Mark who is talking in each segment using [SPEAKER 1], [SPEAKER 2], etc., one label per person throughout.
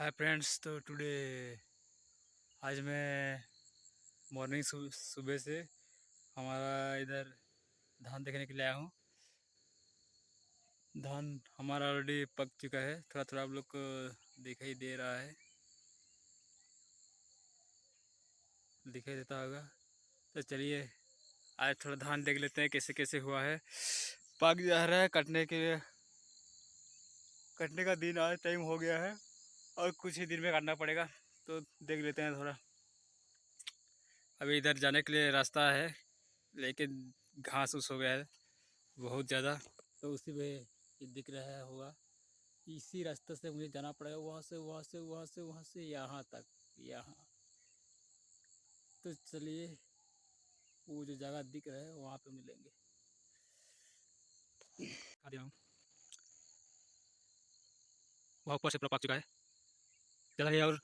[SPEAKER 1] Hi friends. तो today आज मैं मॉर्निंग सुबह से हमारा इधर धान देखने के लिए आया हूँ। धान हमारा ऑलरेडी पक चुका है, थोड़ा थोड़ा आप लोग को दिखाई दे रहा है, दिखाई देता होगा। तो चलिए आज थोड़ा धान देख लेते हैं कैसे कैसे हुआ है। पक जा रहा है, कटने का दिन आज टाइम हो गया है और कुछ ही दिन में काटना पड़ेगा। तो देख लेते हैं थोड़ा। अभी इधर जाने के लिए रास्ता है लेकिन घास उस हो गया है बहुत ज़्यादा, तो उसी में ये दिख रहा होगा। इसी रास्ते से मुझे जाना पड़ेगा, वहाँ से यहाँ तक, यहाँ। तो चलिए वो जो जगह दिख रहा है वहाँ पे मिलेंगे। आ गया हूँ, वहाँ ऊपर से पूरा पक चुका है। चला है और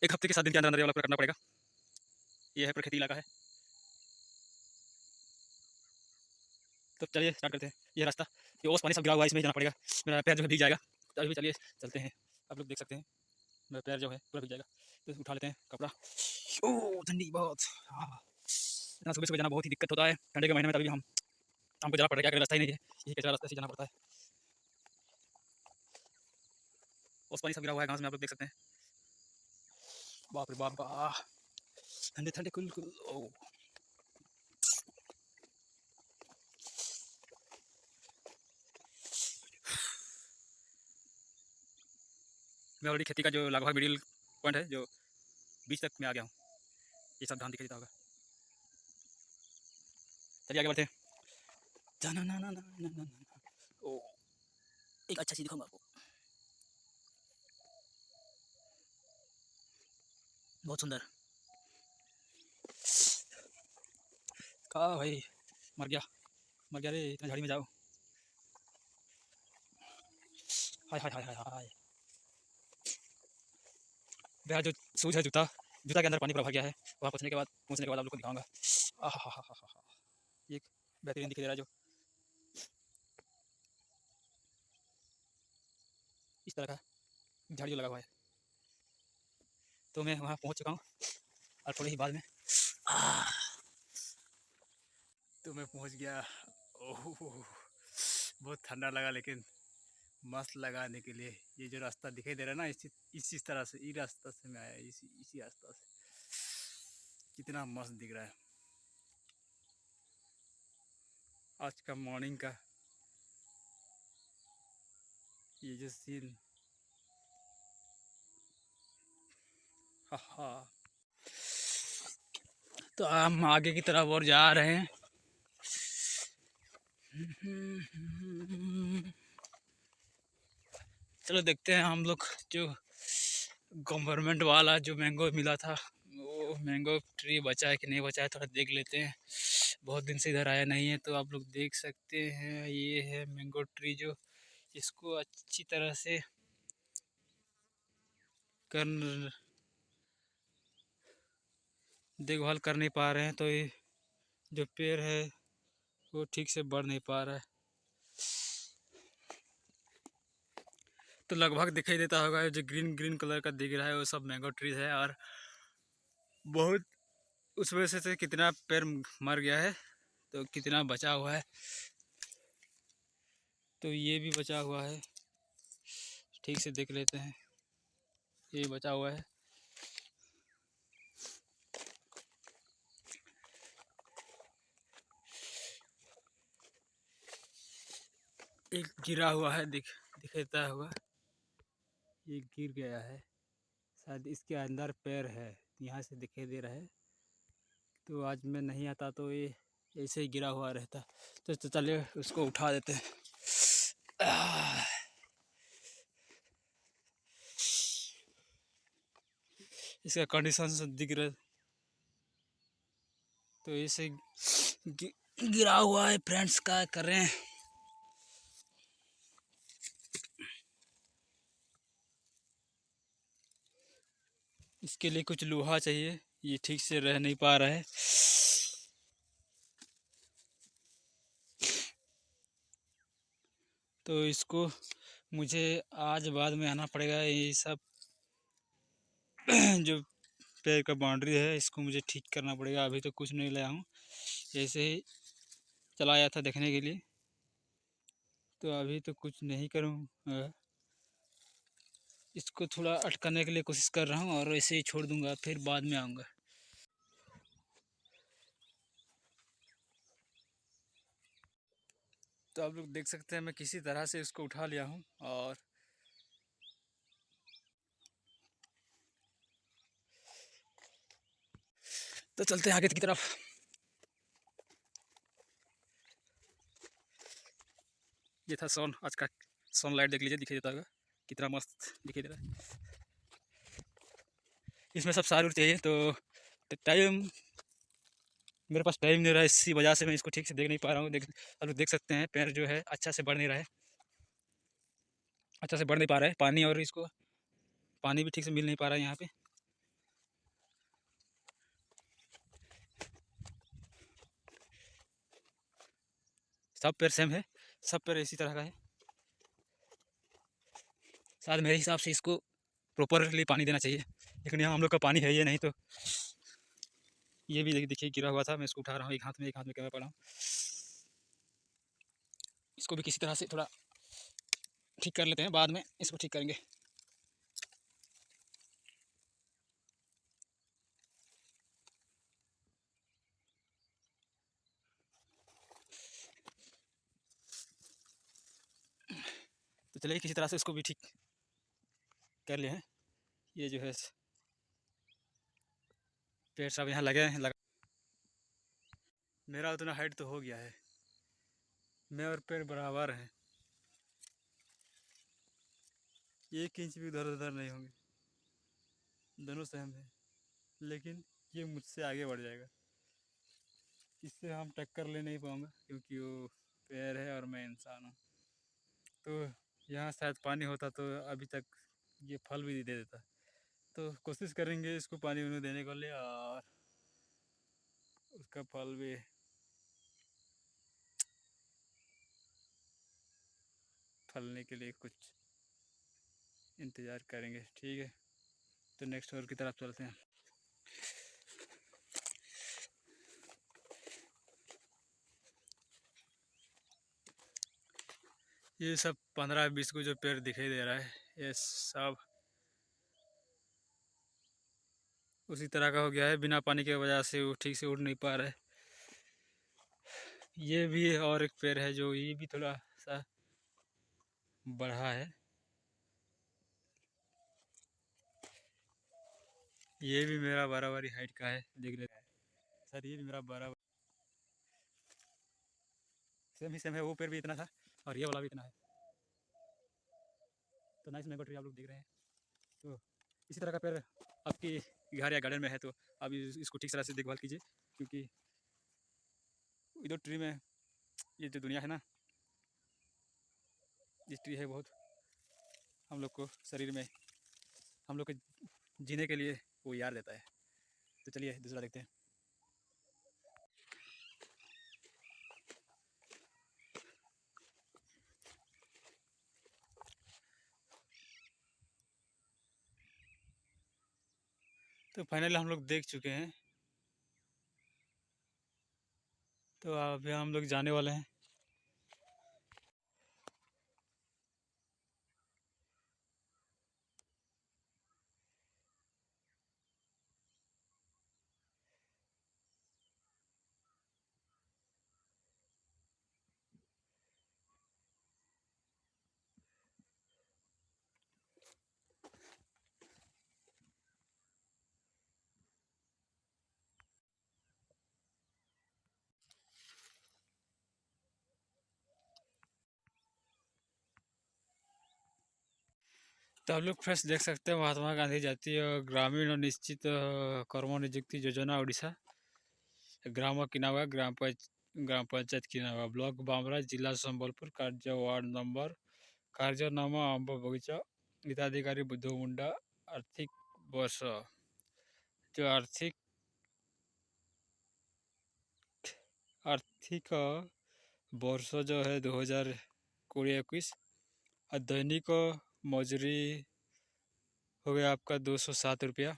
[SPEAKER 1] 1 हफ्ते के 7 दिन के अंदर अंदर ये वाला पूरा करना पड़ेगा। ये है प्रकृति इलाका है। तो चलिए स्टार्ट करते हैं। ये रास्ता, ये ओस पानी सब गिरा हुआ है, इसमें ही जाना पड़ेगा। मेरा पैर जो है भीग जाएगा। तो अभी चलिए चलते हैं। आप लोग देख सकते हैं मेरा पैर जो है पूरा भीग जाएगा। तो उठा लेते हैं कपड़ा। ओह ठंडी बहुत। हाँ, इतना सुबह सुबह जाना बहुत ही दिक्कत होता है ठंडे के महीने में। तभी हम हमको जाना पड़ता है, क्या करें, रास्ता ही नहीं है। यही कचरा रास्ते से जाना पड़ता है। ओस पानी सब गिरा हुआ है घास में, आप लोग देख सकते हैं। बाप रे बाप, ठंडे ठंडे कुल कुल। ओह मैं ऑलरेडी खेती का जो लगभग मिडिल पॉइंट है, जो बीच तक मैं आ गया हूँ। ये सब धान दिखाई देता होगा। चलिए आगे बढ़ते हैं। ना ना ना ना ना ना ना। ओ एक अच्छा चीज दिखाऊंगा आपको, बहुत सुंदर। कहा भाई, मर गया, मर गया रे, इतना झाड़ी में जाओ। हाय हाय हाय हाय हाय। मेरा जो शूज है, जूता, जूता के अंदर पानी पूरा भर गया है। वहाँ पहुँचने के बाद आप लोग को दिखाऊंगा। आहा हा हा हा हा। एक बेहतरीन दिखाई दे रहा है जो इस तरह का झाड़ी लगा हुआ है। तो मैं वहाँ पहुँच चुका हूँ और थोड़ी ही बाद में तो मैं पहुँच गया। ओह बहुत ठंडा लगा, लेकिन मस्त लगा आने के लिए। ये जो रास्ता दिखाई दे रहा है ना, इसी तरह से, इस रास्ता से मैं आया, इसी रास्ता से। कितना मस्त दिख रहा है आज का मॉर्निंग का ये जो सीन। हा हा। तो हम आगे की तरफ और जा रहे हैं। चलो देखते हैं हम लोग। जो गवर्नमेंट वाला जो मैंगो मिला था, वो मैंगो ट्री बचा है कि नहीं बचा है, थोड़ा देख लेते हैं। बहुत दिन से इधर आया नहीं है। तो आप लोग देख सकते हैं, ये है मैंगो ट्री। जो इसको अच्छी तरह से कर देखभाल कर नहीं पा रहे हैं, तो ये जो पेड़ है वो ठीक से बढ़ नहीं पा रहा है। तो लगभग दिखाई देता होगा, जो ग्रीन ग्रीन कलर का दिख रहा है वो सब मैंगो ट्रीज है। और बहुत उस वजह से कितना पेड़ मर गया है, तो कितना बचा हुआ है। तो ये भी बचा हुआ है, ठीक से देख लेते हैं। ये बचा हुआ है। एक गिरा हुआ है, दिखता होगा। ये गिर गया है, शायद इसके अंदर पैर है, यहाँ से दिखाई दे रहा है। तो आज मैं नहीं आता तो ये ऐसे ही गिरा हुआ रहता। तो चलिए उसको उठा देते हैं। इसका कंडीशन से दिख रहा है, तो ऐसे गिरा हुआ है। फ्रेंड्स क्या करें। इसके लिए कुछ लोहा चाहिए, ये ठीक से रह नहीं पा रहा है। तो इसको मुझे आज बाद में आना पड़ेगा। ये सब जो पेड़ का बाउंड्री है इसको मुझे ठीक करना पड़ेगा। अभी तो कुछ नहीं लाया हूँ, ऐसे ही चला आया था देखने के लिए, तो अभी तो कुछ नहीं करूँ। इसको थोड़ा अटकाने के लिए कोशिश कर रहा हूँ और ऐसे ही छोड़ दूँगा, फिर बाद में आऊँगा। तो आप लोग देख सकते हैं मैं किसी तरह से इसको उठा लिया हूँ और तो चलते हैं आगे की तरफ। ये था सन, आज का सनलाइट देख लीजिए, दिखाई देता होगा कितना मस्त दिखाई दे रहा है। इसमें सब सारी चाहिए तो टाइम, मेरे पास टाइम नहीं रहा है, इसी वजह से मैं इसको ठीक से देख नहीं पा रहा हूँ। आप लोग देख सकते हैं पैर जो है अच्छा से बढ़ नहीं रहा है, अच्छा से बढ़ नहीं पा रहा है पानी, और इसको पानी भी ठीक से मिल नहीं पा रहा है यहाँ पे। सब पैर सेम है, सब पैर इसी तरह का है। शायद मेरे हिसाब से इसको प्रॉपरली पानी देना चाहिए, लेकिन यहाँ हम लोग का पानी है ये नहीं। तो ये भी देखिए गिरा हुआ था, मैं इसको उठा रहा हूँ, एक हाथ में कैमरा पड़ा हूँ। इसको भी किसी तरह से थोड़ा ठीक कर लेते हैं, बाद में इसको ठीक करेंगे। तो चलिए किसी तरह से इसको भी ठीक कर लिए हैं। ये जो है पेड़ सब यहाँ लगे हैं, मेरा उतना हाइट तो हो गया है, मैं और पेड़ बराबर हैं, 1 इंच भी उधर उधर नहीं होंगे, दोनों सेम है। लेकिन ये मुझसे आगे बढ़ जाएगा, इससे हम टक्कर ले नहीं पाऊँगा, क्योंकि वो पेड़ है और मैं इंसान हूँ। तो यहाँ शायद पानी होता तो अभी तक ये फल भी दे देता। तो कोशिश करेंगे इसको पानी उन्हें देने के लिए, और उसका फल भी फलने के लिए कुछ इंतज़ार करेंगे। ठीक है, तो नेक्स्ट और की तरफ चलते हैं। ये सब 15-20 को जो पेड़ दिखाई दे रहा है, ये सब उसी तरह का हो गया है, बिना पानी की वजह से वो ठीक से उड़ नहीं पा रहा है। ये भी और एक पेड़ है जो ये भी थोड़ा सा बढ़ा है, ये भी मेरा बराबरी हाइट का है, देख लेते हैं सर, ये भी मेरा बराबर सेम ही सेम है। वो पेड़ भी इतना था और ये वाला भी इतना है। तो नाइस मैंगो ट्री आप लोग देख रहे हैं। तो इसी तरह का पेड़ आपकी घर या गार्डन में है तो आप इसको ठीक तरह से देखभाल कीजिए, क्योंकि इधर ट्री में ये जो दुनिया है ना, इस ट्री है बहुत हम लोग को शरीर में, हम लोग के जीने के लिए वो याद देता है। तो चलिए दूसरा देखते हैं। तो फाइनली हम लोग देख चुके हैं, तो अभी हम लोग जाने वाले हैं। तो आप लोग फ्रेंड्स देख सकते हैं, महात्मा गांधी जातीय ग्रामीण और निश्चित कर्मनियुक्ति योजना उड़ीसा, ग्राम किनावा, ग्राम पंचायत किनावा, ब्लॉक बामरा, जिला संबलपुर, कार्य वार्ड नंबर, कार्यनामा आंब बगीचा, हिताधिकारी बुद्धू मुंडा। आर्थिक वर्ष, जो आर्थिक वर्ष जो है 2020-21, दैनिक मजूरी हो गया आपका 207 रुपया।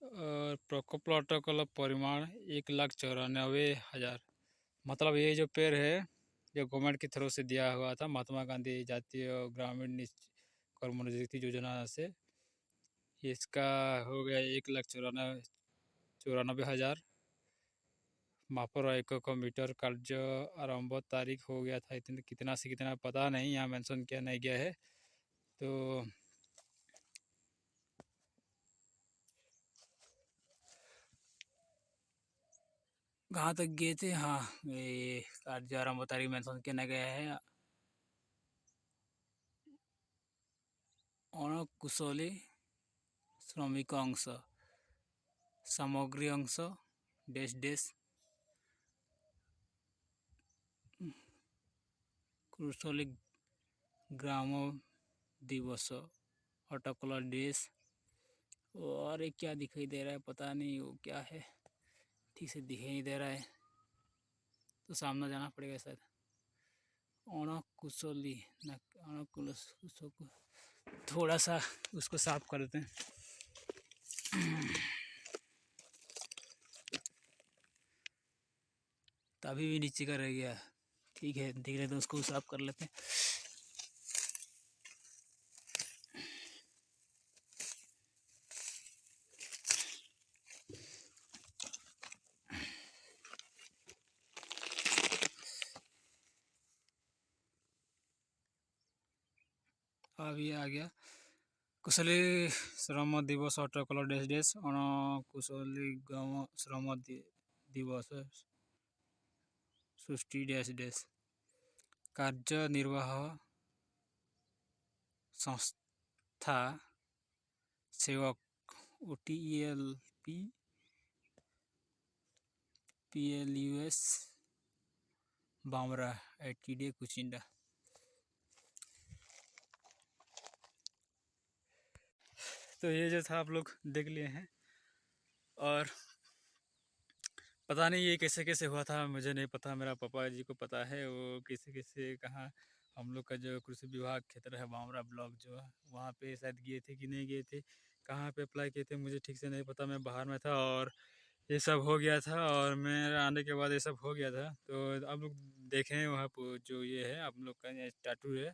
[SPEAKER 1] और प्रोटोकॉल परिमाण 1,94,000। मतलब ये जो पेड़ है जो गवर्नमेंट की तरफ से दिया हुआ था महात्मा गांधी जातीय और ग्रामीण कर्मनियुक्ति योजना से, इसका हो गया 1,94,000। मापर एकक मीटर कार्य आरंभ तारीख हो गया था इतने कितना से कितना पता नहीं, यहाँ मेंशन किया नहीं गया है। तो कहाँ तक गए थे, हाँ ये कार्य आरंभ तारीख मेंशन किया गया है। अणकुशली श्रमिक अंश सामग्री अंश डैश डैश कुशली ग्राम दिवस अटकल डैश। और एक क्या दिखाई दे रहा है पता नहीं वो क्या है, ठीक से दिखाई नहीं दे रहा है तो सामने जाना पड़ेगा शायद। अणकुशली ना अणकुशल, थोड़ा सा उसको साफ कर देते हैं। तभी भी नीचे का रह गया, ठीक है दिख रहे तो उसको साफ कर लेते हैं। अभी आ गया कुशली श्रम दिवस अटकल डैश डैश अणकुशली गाँव श्रम दिवस सृष्टि डैश डैश कार्य निर्वाह संस्था सेवक OTELP PLUS Bamra ITD Kuchinda. तो ये जो था आप लोग देख लिए हैं, और पता नहीं ये कैसे कैसे हुआ था मुझे नहीं पता, मेरा पापा जी को पता है वो कैसे कैसे कहाँ। हम लोग का जो कृषि विभाग क्षेत्र है बामरा ब्लॉक जो है वहाँ पे शायद गए थे कि नहीं गए थे, कहाँ पे अप्लाई किए थे मुझे ठीक से नहीं पता, मैं बाहर में था और ये सब हो गया था और मेरा आने के बाद ये सब हो गया था। तो आप लोग देखें वहाँ पर जो ये है आप लोग का स्टैचू है,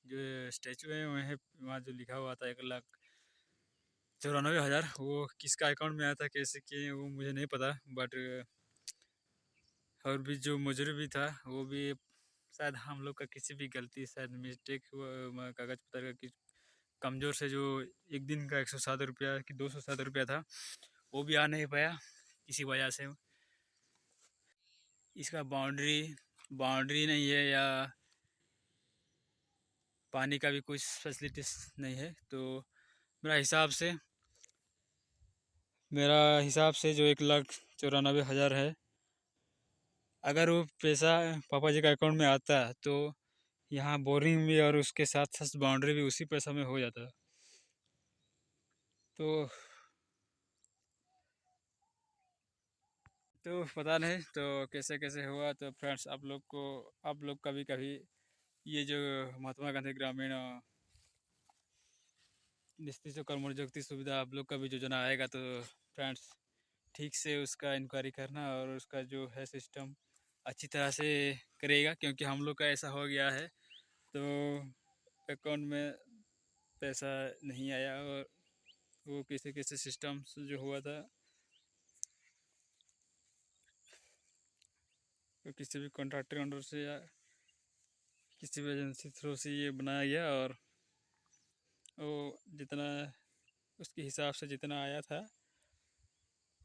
[SPEAKER 1] जो स्टैचू है वहाँ जो लिखा हुआ था 1,94,000, वो किसका अकाउंट में आया था कैसे किए वो मुझे नहीं पता। बट और भी जो मजूरी भी था वो भी शायद हम लोग का किसी भी गलती शायद मिस्टेक हुआ, कागज पत्र का कमज़ोर से जो एक दिन का 107 रुपया कि 207 रुपया था वो भी आ नहीं पाया किसी वजह से। इसका बाउंड्री नहीं है या पानी का भी कुछ फैसिलिटीज नहीं है। तो मेरा हिसाब से जो 1,94,000 है, अगर वो पैसा पापा जी का अकाउंट में आता तो यहाँ बोरिंग भी और उसके साथ साथ बाउंड्री भी उसी पैसा में हो जाता। तो पता नहीं तो कैसे कैसे हुआ। तो फ्रेंड्स आप लोग कभी कभी ये जो महात्मा गांधी ग्रामीण निश्चित कर्मनियुक्ति सुविधा आप लोग का भी योजना आएगा तो फ्रेंड्स ठीक से उसका इंक्वायरी करना और उसका जो है सिस्टम अच्छी तरह से करेगा, क्योंकि हम लोग का ऐसा हो गया है तो अकाउंट में पैसा नहीं आया और वो कैसे कैसे सिस्टम जो हुआ था तो किसी भी कॉन्ट्रैक्टर अंडर से या किसी भी एजेंसी थ्रू से ये बनाया गया और वो जितना उसके हिसाब से जितना आया था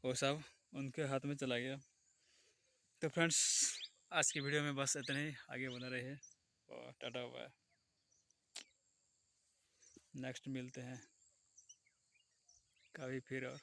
[SPEAKER 1] वो सब उनके हाथ में चला गया। तो फ्रेंड्स आज की वीडियो में बस इतना ही, आगे बना रहे और टाटा बाय, नेक्स्ट मिलते हैं कभी फिर और